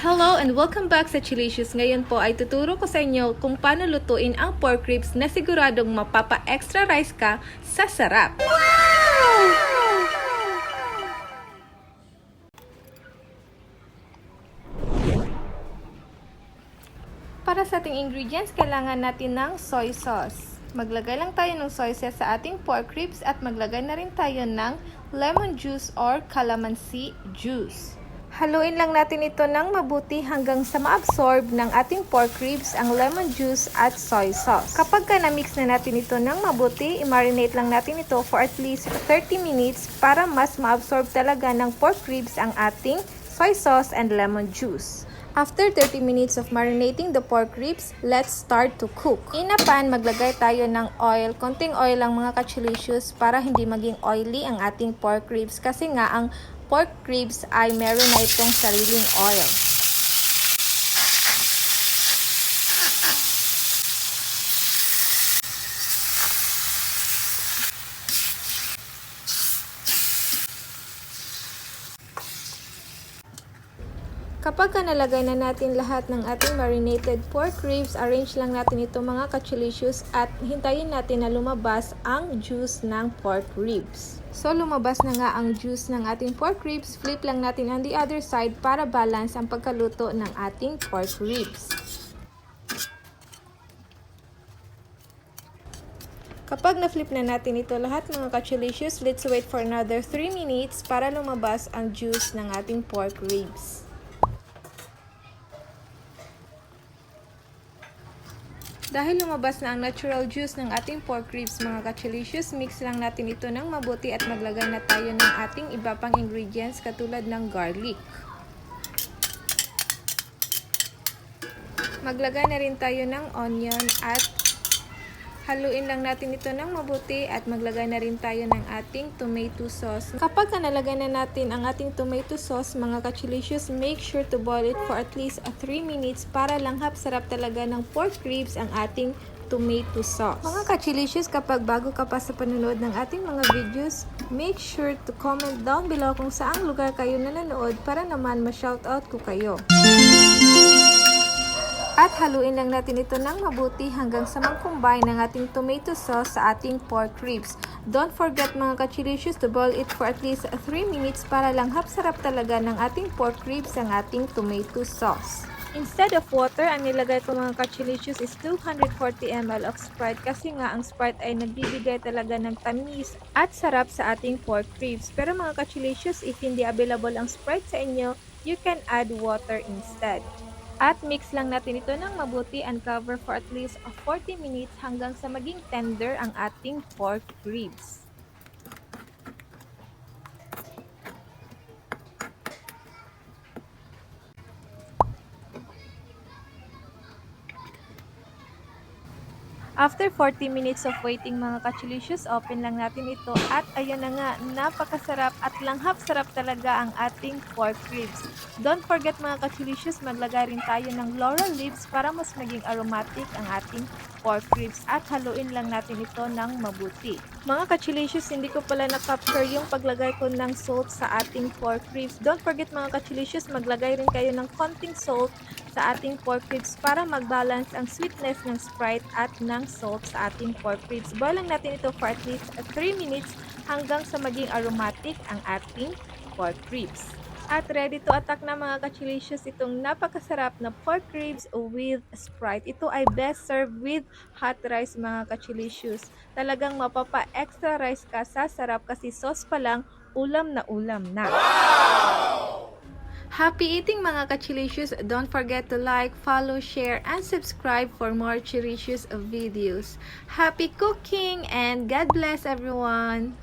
Hello and welcome back sa Chelicious. Ngayon po ay tuturo ko sa inyo kung paano lutuin ang pork ribs na siguradong mapapa-extra rice ka sa sarap. Wow! Para sa ating ingredients, kailangan natin ng soy sauce. Maglagay lang tayo ng soy sauce sa ating pork ribs at maglagay na rin tayo ng lemon juice or calamansi juice. Haluin lang natin ito ng mabuti hanggang sa ma-absorb ng ating pork ribs ang lemon juice at soy sauce. Kapag na-mix na natin ito ng mabuti, i-marinate lang natin ito for at least 30 minutes para mas ma-absorb talaga ng pork ribs ang ating soy sauce and lemon juice. After 30 minutes of marinating the pork ribs, let's start to cook. In a pan, maglagay tayo ng oil. Konting oil lang mga ka-Chelicious para hindi maging oily ang ating pork ribs kasi nga ang pork ribs ay meron na itong sariling oil. Kapag nalagay na natin lahat ng ating marinated pork ribs, arrange lang natin ito mga ka-Chelicious at hintayin natin na lumabas ang juice ng pork ribs. So lumabas na nga ang juice ng ating pork ribs, flip lang natin on the other side para balance ang pagkaluto ng ating pork ribs. Kapag na-flip na natin ito lahat mga ka-Chelicious, let's wait for another 3 minutes para lumabas ang juice ng ating pork ribs. Dahil lumabas na ang natural juice ng ating pork ribs mga ka-Chelicious, mix lang natin ito ng mabuti at maglagay na tayo ng ating iba pang ingredients katulad ng garlic. Maglagay na rin tayo ng onion at haluin lang natin ito ng mabuti at maglagay na rin tayo ng ating tomato sauce. Kapag nalagay na natin ang ating tomato sauce mga ka-Chelicious, make sure to boil it for at least 3 minutes para langhap sarap talaga ng pork ribs ang ating tomato sauce. Mga ka-Chelicious, kapag bago ka pa sa panonood ng ating mga videos, make sure to comment down below kung saang lugar kayo nanonood para naman ma-shoutout ko kayo. At haluin lang natin ito ng mabuti hanggang sa mag-combine ng ating tomato sauce sa ating pork ribs. Don't forget mga ka-Chelicious to boil it for at least 3 minutes para lang hapsarap talaga ng ating pork ribs ang ating tomato sauce. Instead of water, ang nilagay ko mga ka-Chelicious is 240 ml of Sprite kasi nga ang Sprite ay nagbibigay talaga ng tamis at sarap sa ating pork ribs. Pero mga ka-Chelicious, if hindi available ang Sprite sa inyo, you can add water instead. At mix lang natin ito ng mabuti and cover for at least 40 minutes hanggang sa maging tender ang ating pork ribs. After 40 minutes of waiting mga ka-Chelicious, open lang natin ito at ayun na nga, napakasarap at langhap sarap talaga ang ating pork ribs. Don't forget mga ka-Chelicious, maglagay rin tayo ng laurel leaves para mas maging aromatic ang ating pork ribs at haluin lang natin ito ng mabuti. Mga ka-Chelicious, hindi ko pala na-capture yung paglagay ko ng salt sa ating pork ribs. Don't forget mga ka-Chelicious, maglagay rin kayo ng konting salt sa ating pork ribs para mag-balance ang sweetness ng Sprite at ng salt sa ating pork ribs. Boil lang natin ito for at least 3 minutes hanggang sa maging aromatic ang ating pork ribs. At ready to attack na mga ka-Chelicious itong napakasarap na pork ribs with Sprite. Ito ay best served with hot rice mga ka-Chelicious. Talagang mapapa-extra rice ka sa sarap kasi sauce pa lang, ulam na. Wow! Happy eating mga ka-Chelicious! Don't forget to like, follow, share, and subscribe for more Chelicious videos. Happy cooking and God bless everyone!